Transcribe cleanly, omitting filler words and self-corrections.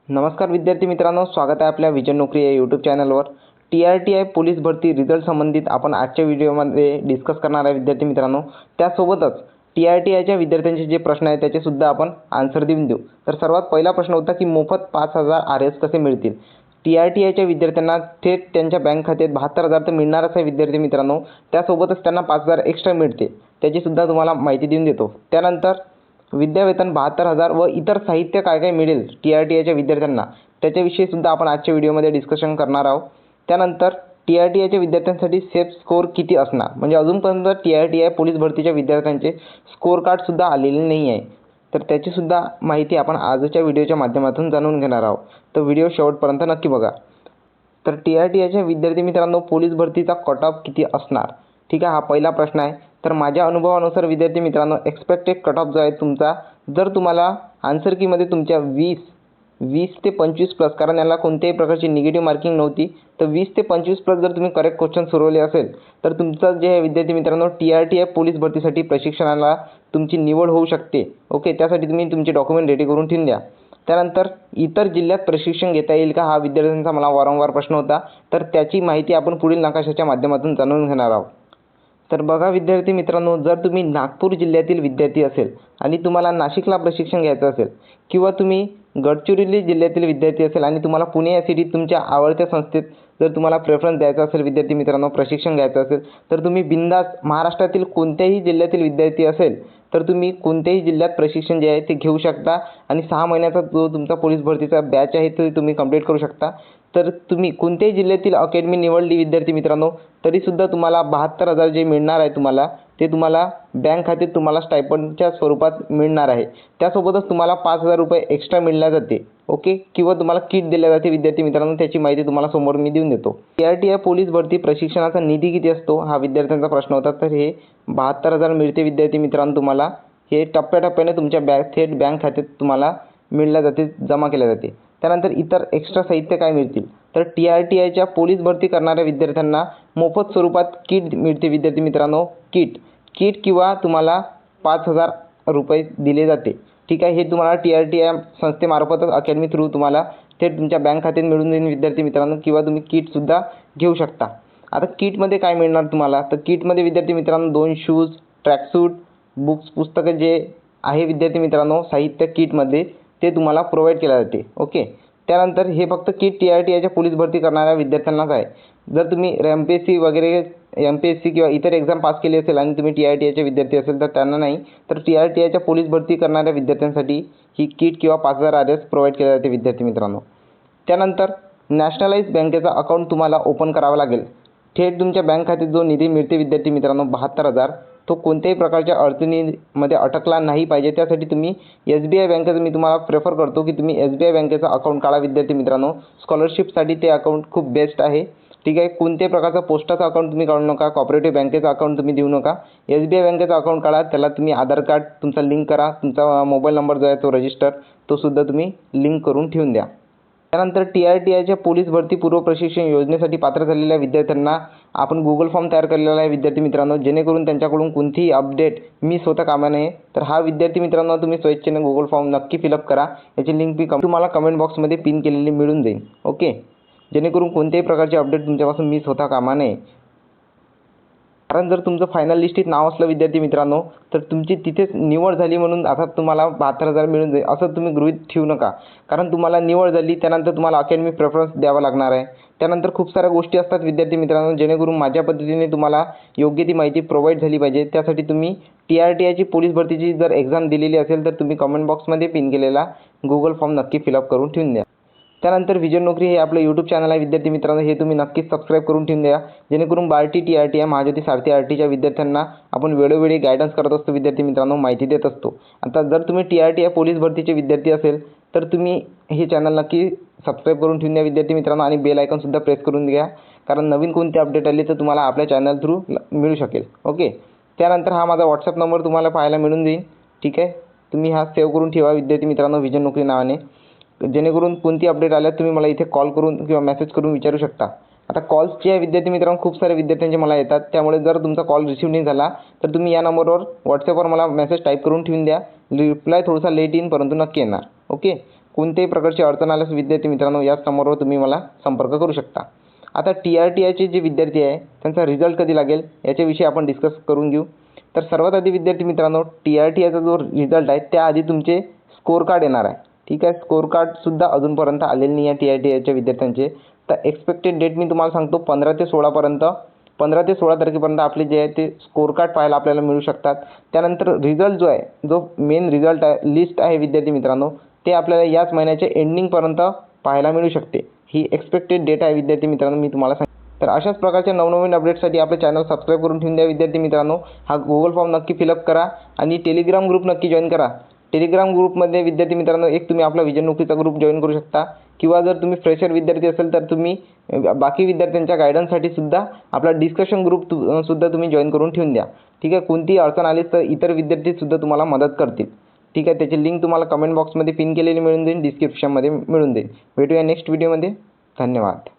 नमस्कार विद्यार्थी मित्रांनो, स्वागत आहे आपल्या विजन नोकरी या यूट्यूब चॅनलवर। TRTI पोलीस भरती रिझल्ट संबंधित आपण आजच्या व्हिडिओमध्ये डिस्कस करणार आहे विद्यार्थी मित्रांनो। त्यासोबतच TRTIच्या विद्यार्थ्यांचे जे प्रश्न आहेत त्याचे सुद्धा आपण आन्सर देऊन देऊ। तर सर्वात पहिला प्रश्न होता की मोफत 5000 RS कसे मिळतील। TRTIच्या विद्यार्थ्यांना थेट त्यांच्या बँक खात्यात 72000 तर मिळणारच आहे विद्यार्थी मित्रांनो। त्यासोबतच त्यांना 5000 एक्स्ट्रा मिळते, त्याची सुद्धा तुम्हाला माहिती देऊन देतो। त्यानंतर विद्यावेतन 72000 व इतर साहित्य काय काय मिळेल TRTIच्या विद्यार्थ्यांना त्याच्याविषयी सुद्धा आपण आजच्या व्हिडिओमध्ये डिस्कशन करणार आहोत। त्यानंतर TRTIच्या विद्यार्थ्यांसाठी सेफ स्कोर किती असणार, म्हणजे अजूनपर्यंत TRTI पोलीस भरतीच्या विद्यार्थ्यांचे स्कोर कार्ड सुद्धा आलेले नाही आहे, तर त्याची सुद्धा माहिती आपण आजच्या व्हिडिओच्या माध्यमातून जाणून घेणार आहोत। तर व्हिडिओ शेवटपर्यंत नक्की बघा। तर TRTIच्या विद्यार्थी मित्रांनो पोलीस भरतीचा कट ऑफ किती असणार, ठीक आहे, हा पहिला प्रश्न आहे। तर माझ्या अनुभवानुसार विद्यार्थी मित्रांनो एक्सपेक्टेड कट ऑफ जो आहे तुमचा, जर तुम्हाला आन्सर कीमध्ये तुमच्या 20 ते 25 प्लस, कारण याला कोणत्याही प्रकारची निगेटिव्ह मार्किंग नव्हती, तर 20 ते 25 प्लस जर तुम्ही करेक्ट क्वेश्चन सोडवले असेल तर तुमचं जे आहे विद्यार्थी मित्रांनो TRTI पोलीस भरतीसाठी प्रशिक्षणाला तुमची निवड होऊ शकते। ओके, त्यासाठी तुम्ही तुमचे डॉक्युमेंट रेडी करून ठेवून द्या। त्यानंतर इतर जिल्ह्यात प्रशिक्षण घेता येईल का, हा विद्यार्थ्यांचा मला वारंवार प्रश्न होता, तर त्याची माहिती आपण पुढील नकाशाच्या माध्यमातून जाणून घेणार आहोत। तर बघा विद्यार्थी मित्रांनो, जर तुम्ही नागपूर जिल्ह्यातील विद्यार्थी असेल आणि तुम्हाला नाशिकला प्रशिक्षण घ्यायचं असेल, किंवा तुम्ही गडचिरोली जिल्ह्यातील विद्यार्थी असेल आणि तुम्हाला पुणे या सिटीत तुमच्या आवडत्या संस्थेत जर तुम्हाला प्रेफरन्स द्यायचा असेल विद्यार्थी मित्रांनो, प्रशिक्षण घ्यायचं असेल, तर तुम्ही बिंदास महाराष्ट्रातील कोणत्याही जिल्ह्यातील विद्यार्थी असेल तर तुम्ही कोणत्याही जिल्ह्यात प्रशिक्षण जे आहे ते घेऊ शकता आणि 6 महिन्याचा जो तुमचा पोलीस भरतीचा बॅच आहे तो तुम्ही कंप्लीट करू शकता। तर तुम्ही कोणत्याही जिल्ह्यातील अकॅडमी निवडली विद्यार्थी मित्रांनो तरीसुद्धा तुम्हाला 72000 जे मिळणार आहे तुम्हाला ते तुम्हाला बँक खात्यात तुम्हाला स्टायपंडच्या स्वरूपात मिळणार आहे। त्यासोबतच तुम्हाला 5000 रुपये एक्स्ट्रा मिळल्या जाते, ओके, किंवा तुम्हाला किट दिल्या जाते विद्यार्थी मित्रांनो, त्याची माहिती तुम्हाला समोर मी देऊन देतो। TRTI पोलीस भरती प्रशिक्षणाचा निधी किती असतो, हा विद्यार्थ्यांचा प्रश्न होता। तर हे 72000 मिळते विद्यार्थी मित्रांनो तुम्हाला, हे टप्प्याटप्प्याने तुमच्या थेट बँक खात्यात तुम्हाला मिळल्या जाते, जमा केल्या जाते। त्यानंतर इतर एक्स्ट्रा साहित्य काय मिळतील, तर TRTIच्या पोलीस भरती करणाऱ्या विद्यार्थ्यांना मोफत स्वरूपात किट मिळते विद्यार्थी मित्रांनो, किट किंवा तुम्हाला 5000 रुपये दिले जाते, ठीक आहे। हे तुम्हाला TRTI संस्थेमार्फतच अकॅडमी थ्रू तुम्हाला थेट तुमच्या बँक खात्यात मिळून जाईल विद्यार्थी मित्रांनो, किंवा तुम्ही किटसुद्धा घेऊ शकता। आता किटमध्ये काय मिळणार तुम्हाला, तर किटमध्ये विद्यार्थी मित्रांनो 2 शूज, ट्रॅकसूट, बुक्स, पुस्तकं जे आहे विद्यार्थी मित्रांनो साहित्य किटमध्ये ते तुम्हाला प्रोव्हाइड केले जाते, ओके। त्यानंतर हे फक्त किट TRTIच्या पोलीस भरती करणाऱ्या विद्यार्थ्यांनाच आहे। जर तुम्ही MPSC वगैरे MPSC किंवा इतर एक्झाम पास केली असेल आणि तुम्ही TRTIचे विद्यार्थी असेल तर त्यांना नाही, तर TRTIच्या पोलीस भरती करणाऱ्या विद्यार्थ्यांसाठी ही किट किंवा 5000 RS प्रोव्हाइड केले जाते विद्यार्थी मित्रांनो। त्यानंतर नॅशनलाइज बँकेचा अकाउंट तुम्हाला ओपन करावा लागेल। थेट तुमच्या बँक खात्यात जो निधी मिळते विद्यार्थी मित्रांनो 72000, तो कोणत्याही प्रकारच्या अडचणीमध्ये अटकला नाही पाहिजे, त्यासाठी तुम्ही SBI बँकेचं मी तुम्हाला प्रेफर करतो की तुम्ही SBI बँकेचं अकाउंट काढा विद्यार्थी मित्रांनो। स्कॉलरशिपसाठी ते अकाउंट खूप बेस्ट आहे, ठीक आहे। कोणत्याही प्रकारचं पोस्टाचं अकाउंट तुम्ही काढू नका, कॉपरेटिव्ह बँकेचं अकाउंट तुम्ही देऊ नका, SBI बँकेचं अकाउंट काढा। त्याला तुम्ही आधार कार्ड तुमचा लिंक करा, तुमचा मोबाईल नंबर जो आहे तो रजिस्टर तो सुद्धा तुम्ही लिंक करून ठेवून द्या। त्यानंतर TRTIच्या पोलीस भरती पूर्व प्रशिक्षण योजनेसाठी पात्र झालेल्या विद्यार्थ्यांना आपण गुगल फॉर्म तयार केलेला आहे विद्यार्थी मित्रांनो, जेणेकरून त्यांच्याकडून कोणतीही अपडेट मिस होता कामा नये। तर हा विद्यार्थी मित्रांनो तुम्ही स्वेच्छेने गुगल फॉर्म नक्की फिलअप करा, याची लिंक मी तुम्हाला कमेंट बॉक्समध्ये पिन केलेली मिळून जाईल, ओके, जेणेकरून कोणत्याही प्रकारची अपडेट तुमच्यापासून मिस होता कामा नये। कारण जर तुमचं फायनल लिस्टीत नाव असलं विद्यार्थी मित्रांनो तर तुमची तिथेच निवड झाली म्हणून आता तुम्हाला 72000 मिळून जाईल असं तुम्ही गृहीत ठेवू नका, कारण तुम्हाला निवड झाली त्यानंतर तुम्हाला अकॅडमी प्रेफरन्स द्यावा लागणार आहे। त्यानंतर खूप साऱ्या गोष्टी असतात विद्यार्थी मित्रांनो, जेणेकरून माझ्या पद्धतीने तुम्हाला योग्य ती माहिती प्रोव्हाइड झाली पाहिजे। त्यासाठी तुम्ही TRTIची पोलीस भरतीची जर एक्झाम दिलेली असेल तर तुम्ही कमेंट बॉक्समध्ये पिन केलेला गुगल फॉर्म नक्की फिलअप करून ठेवून द्या। त्यानंतर विजन नोकरी हे आपलं यूट्यूब चॅनल आहे विद्यार्थी मित्रांनो, हे तुम्ही नक्कीच सबस्क्राईब करून ठेवून द्या, जेणेकरून बार्टी TRTI महाज्योती सारथी RTच्या विद्यार्थ्यांना आपण वेळोवेळी गायडन्स करत असतो विद्यार्थी मित्रांनो, माहिती देत असतो। आता जर तुम्ही TRTI पोलीस भरतीचे विद्यार्थी असेल तर तुम्ही हे चॅनल नक्की सबस्क्राईब करून ठेवून द्या विद्यार्थी मित्रांनो, आणि बेल आयकॉनसुद्धा प्रेस करून घ्या, कारण नवीन कोणते अपडेट आले तर तुम्हाला आपल्या चॅनल थ्रू मिळू शकेल, ओके। त्यानंतर हा माझा WhatsApp नंबर तुम्हाला पाहायला मिळून जाईल, ठीक आहे, तुम्ही हा सेव्ह करून ठेवा विद्यार्थी मित्रांनो विजन नोकरी नावाने, जेणेकरून कोणती अपडेट आल्यास तुम्ही मला इथे कॉल करून किंवा मेसेज करून विचारू शकता। आता कॉल्स जे आहे विद्यार्थी मित्रांनो खूप सारे विद्यार्थ्यांचे मला येतात, त्यामुळे जर तुमचा कॉल रिसीव्ह नाही झाला तर तुम्ही या नंबरवर WhatsAppवर मला मेसेज टाईप करून ठेवून द्या, रिप्लाय थोडासा लेट येईन परंतु नक्की येणार, ओके। कोणत्याही प्रकारची अडचण आल्यास विद्यार्थी मित्रांनो याच नंबरवर तुम्ही मला संपर्क करू शकता. आता TRTIचे जे विद्यार्थी आहे त्यांचा रिझल्ट कधी लागेल याच्याविषयी आपण डिस्कस करून घेऊ. तर सर्वात आधी विद्यार्थी मित्रांनो TRTIचा जो रिझल्ट आहे त्याआधी तुमचे स्कोर कार्ड येणार आहे. ठीक आहे, स्कोर कार्डसुद्धा अजूनपर्यंत आलेले नाही आहे TRTIच्या विद्यार्थ्यांचे. तर एक्सपेक्टेड डेट मी तुम्हाला सांगतो 15 ते 16 तारखेपर्यंत आपले जे आहे ते स्कोर कार्ड पाहायला आपल्याला मिळू शकतात. त्यानंतर रिझल्ट जो आहे, जो मेन रिझल्ट आहे, लिस्ट आहे विद्यार्थी मित्रांनो, ते आपल्याला याच महिन्याच्या एंडिंगपर्यंत पाहायला मिळू शकते. ही एक्सपेक्टेड डेट आहे विद्यार्थी मित्रांनो मी तुम्हाला सांगितलं. तर अशाच प्रकारच्या नवनवीन अपडेट्ससाठी आपले चॅनल सबस्क्राईब करून ठेवून द्या विद्यार्थी मित्रांनो. हा गुगल फॉर्म नक्की फिलअप करा आणि टेलिग्राम ग्रुप नक्की जॉईन करा. टेलिग्राम ग्रुपमध्ये विद्यार्थी मित्रांनो एक तुम्ही आपला विजन नोकरीचा ग्रुप जॉईन करू शकता, किंवा जर तुम्ही फ्रेशर विद्यार्थी असेल तर तुम्ही बाकी विद्यार्थ्यांच्या गायडन्ससाठी सुद्धा आपला डिस्कशन ग्रुप सुद्धा तुम्ही जॉईन करून ठेवून द्या. ठीक आहे, कोणतीही अडचण आली तर इतर विद्यार्थीसुद्धा तुम्हाला मदत करतील. ठीक आहे, त्याची लिंक तुम्हाला कमेंट बॉक्समध्ये पिन केलेली मिळून जाईल, डिस्क्रिप्शनमध्ये मिळून जाईल. भेटूया नेक्स्ट व्हिडिओमध्ये. धन्यवाद.